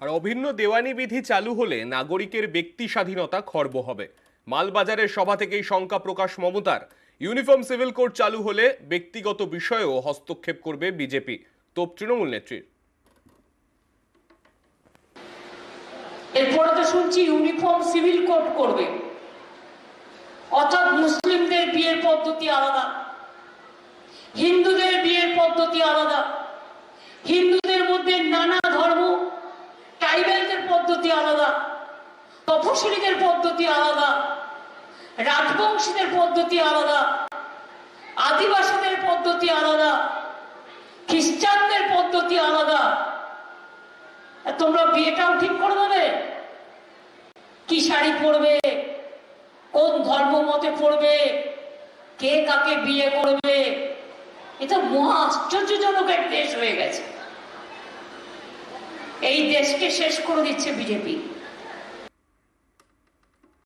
আর অভিন্ন দেওয়ানি বিধি চালু হলে নাগরিকের ব্যক্তি স্বাধীনতা খর্ব হবে। মালবাজারের সভা থেকেই শঙ্কা প্রকাশ মমতার। ইউনিফর্ম সিভিল কোড চালু হলে ব্যক্তিগত বিষয়েও হস্তক্ষেপ করবে বিজেপি, তোপ তৃণমূল নেত্রীর। এরপরে তো শুনছি ইউনিফর্ম সিভিল কোড করবে, অর্থাৎ মুসলিমদের বিয়ের পদ্ধতি আলাদা, হিন্দুদের বিয়ের পদ্ধতি আলাদা, হিন্দুদের মধ্যে নানা ধর্ম ট্রাইবালদের পদ্ধতি আলাদা, তপশিলীদের পদ্ধতি আলাদা, রাজবংশীদের পদ্ধতি আলাদা, আদিবাসীদের পদ্ধতি আলাদা, খ্রিস্টানদের পদ্ধতি আলাদা। তোমরা বিয়েটাও ঠিক করে দেবে, কি শাড়ি পরবে, কোন ধর্ম মতে পড়বে, কে কাকে বিয়ে করবে। এটা মহা আশ্চর্যজনক এক দেশ হয়ে গেছে। এই দেশকে শেষ করে দিচ্ছে বিজেপি।